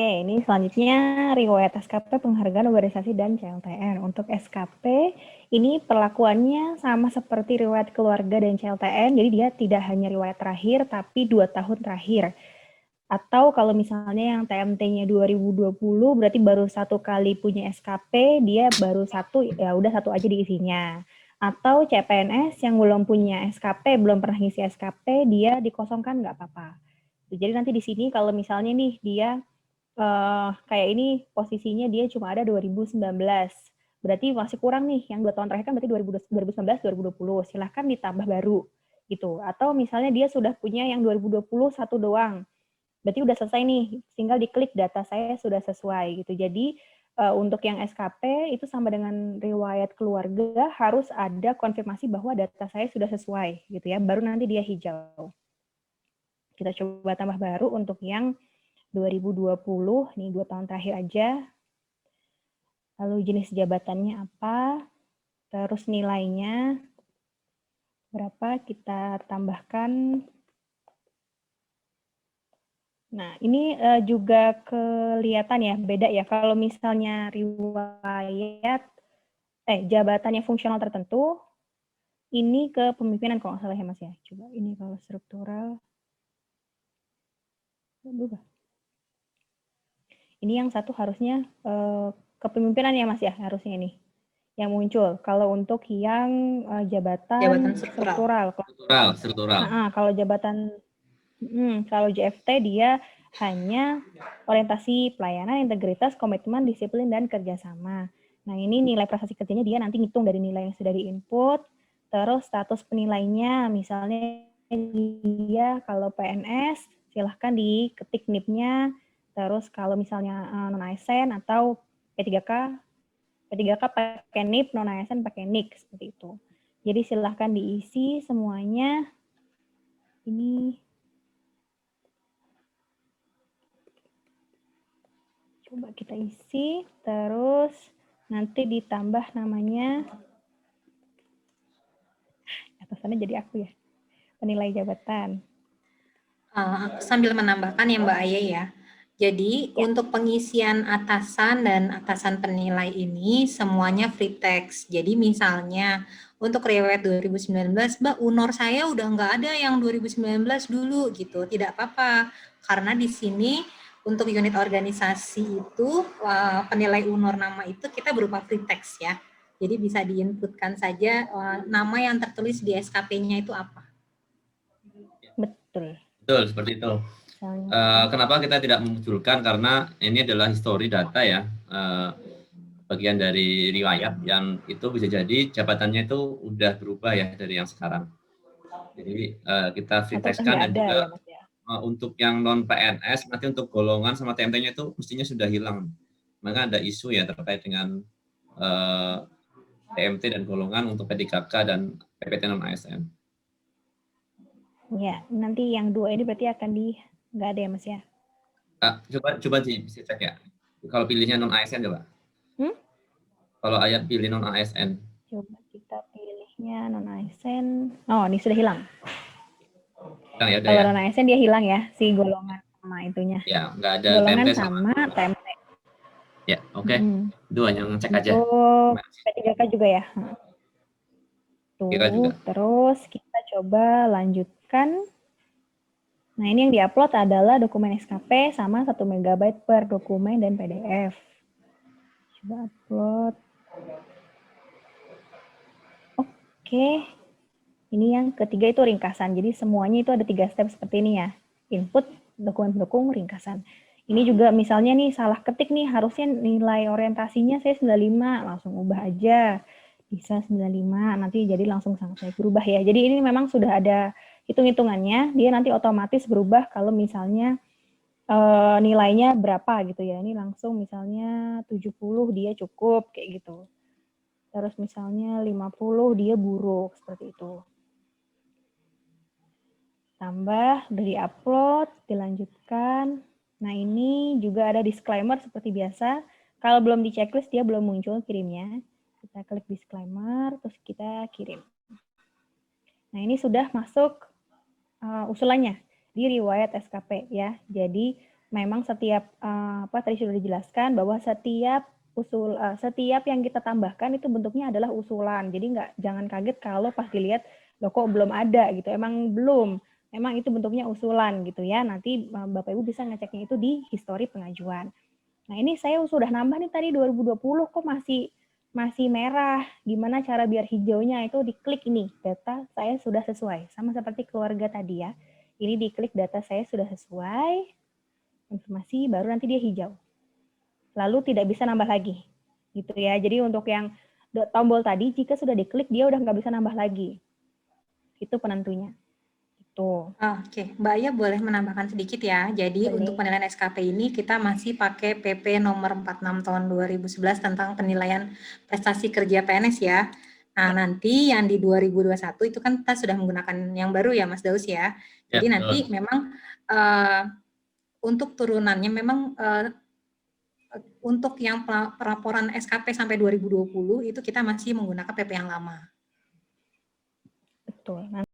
Oke, ini selanjutnya riwayat SKP penghargaan organisasi dan CLTN. Untuk SKP, ini perlakuannya sama seperti riwayat keluarga dan CLTN, jadi dia tidak hanya riwayat terakhir, tapi 2 tahun terakhir. Atau kalau misalnya yang TMT-nya 2020, berarti baru 1 kali punya SKP, dia baru 1, ya udah 1 aja diisinya. Atau CPNS yang belum punya SKP, belum pernah ngisi SKP, dia dikosongkan nggak apa-apa. Jadi nanti di sini kalau misalnya nih dia kayak ini posisinya dia cuma ada 2019. Berarti masih kurang nih, yang 2 tahun terakhir kan berarti 2019, 2020. Silahkan ditambah baru gitu. Atau misalnya dia sudah punya yang 2020 satu doang. Berarti udah selesai nih, tinggal diklik data saya sudah sesuai gitu. Jadi untuk yang SKP itu sama dengan riwayat keluarga harus ada konfirmasi bahwa data saya sudah sesuai gitu ya. Baru nanti dia hijau. Kita coba tambah baru untuk yang 2020, nih 2 tahun terakhir aja. Lalu jenis jabatannya apa, terus nilainya berapa, kita tambahkan. Nah, ini juga kelihatan ya, beda ya. Kalau misalnya riwayat, jabatannya fungsional tertentu, ini ke pemimpinan kalau nggak salah ya Mas ya. Coba ini kalau struktural, berubah. Ini yang satu harusnya kepemimpinan ya Mas ya, harusnya ini yang muncul. Kalau untuk yang jabatan struktural. Kalau jabatan, kalau JFT dia hanya orientasi pelayanan, integritas, komitmen, disiplin, dan kerjasama. Nah ini nilai prestasi kerjanya dia nanti ngitung dari nilai yang sudah diinput, terus status penilainya, misalnya dia kalau PNS, silahkan diketik NIP-nya, terus kalau misalnya non-ASN atau P3K pakai NIP, non-ASN pakai NIK, seperti itu. Jadi silahkan diisi semuanya. Ini coba kita isi, terus nanti ditambah namanya, atasannya jadi aku ya, penilai jabatan. Sambil menambahkan ya Mbak Aye ya. Jadi untuk pengisian atasan dan atasan penilai ini semuanya free text. Jadi misalnya untuk riwayat 2019, Mbak UNOR saya udah nggak ada yang 2019 dulu gitu. Tidak apa-apa, karena di sini untuk unit organisasi itu penilai UNOR nama itu kita berupa free text ya. Jadi bisa diinputkan saja nama yang tertulis di SKP-nya itu apa. Betul. Betul, seperti itu. Kenapa kita tidak memunculkan? Karena ini adalah history data ya, bagian dari riwayat yang itu bisa jadi jabatannya itu udah berubah ya dari yang sekarang. Jadi kita free text-kan dan juga ya, untuk yang non PNS nanti untuk golongan sama TMT-nya itu mestinya sudah hilang. Maka ada isu ya terkait dengan TMT dan golongan untuk P3K dan PPT non ASN. Ya, nanti yang 2 ini berarti akan nggak ada ya Mas ya? Coba bisa cek ya. Kalau pilihnya non ASN coba. Kalau ayat pilih non ASN. Coba kita pilihnya non ASN. Oh, ini sudah hilang. Ya, kalau non ASN dia hilang ya, si golongan sama itunya. Ya, nggak ada golongan TMT sama TMT. Ya, oke. Itu hanya ngecek aja. Untuk P3K juga ya. Tuh, juga. Terus kita coba lanjutkan. Nah, ini yang diupload adalah dokumen SKP sama 1 MB per dokumen dan PDF. Coba upload. Oke. Ini yang ketiga itu ringkasan. Jadi semuanya itu ada 3 step seperti ini ya. Input, dokumen pendukung, ringkasan. Ini juga misalnya nih salah ketik nih, harusnya nilai orientasinya saya 95, langsung ubah aja. Bisa 95, nanti jadi langsung sangat berubah ya. Jadi ini memang sudah ada hitung-hitungannya, dia nanti otomatis berubah kalau misalnya nilainya berapa gitu ya. Ini langsung misalnya 70 dia cukup kayak gitu. Terus misalnya 50 dia buruk, seperti itu. Tambah, udah di-upload, dilanjutkan. Nah, ini juga ada disclaimer seperti biasa. Kalau belum di checklist, dia belum muncul kirimnya. Kita klik disclaimer, terus kita kirim. Nah, ini sudah masuk usulannya di riwayat SKP ya. Jadi, memang setiap tadi sudah dijelaskan bahwa setiap setiap yang kita tambahkan itu bentuknya adalah usulan. Jadi jangan kaget kalau pas dilihat loh kok belum ada gitu. Emang belum. Memang itu bentuknya usulan gitu ya. Nanti Bapak Ibu bisa ngeceknya itu di histori pengajuan. Nah, ini saya sudah nambah nih tadi 2020 kok masih merah. Gimana cara biar hijaunya? Itu diklik ini. Data saya sudah sesuai. Sama seperti keluarga tadi ya. Ini diklik data saya sudah sesuai. Informasi baru nanti dia hijau. Lalu tidak bisa nambah lagi. Gitu ya. Jadi untuk yang tombol tadi jika sudah diklik dia udah nggak bisa nambah lagi. Itu penentunya. Itu. Oke, Mbak Aya boleh menambahkan sedikit ya. Jadi Boleh. untuk penilaian SKP ini kita masih pakai PP nomor 46 tahun 2011 tentang penilaian prestasi kerja PNS ya. Nah, nanti yang di 2021 itu kan kita sudah menggunakan yang baru ya Mas Daus ya. Jadi nanti memang untuk turunannya memang untuk yang pelaporan SKP sampai 2020 itu kita masih menggunakan PP yang lama. Betul.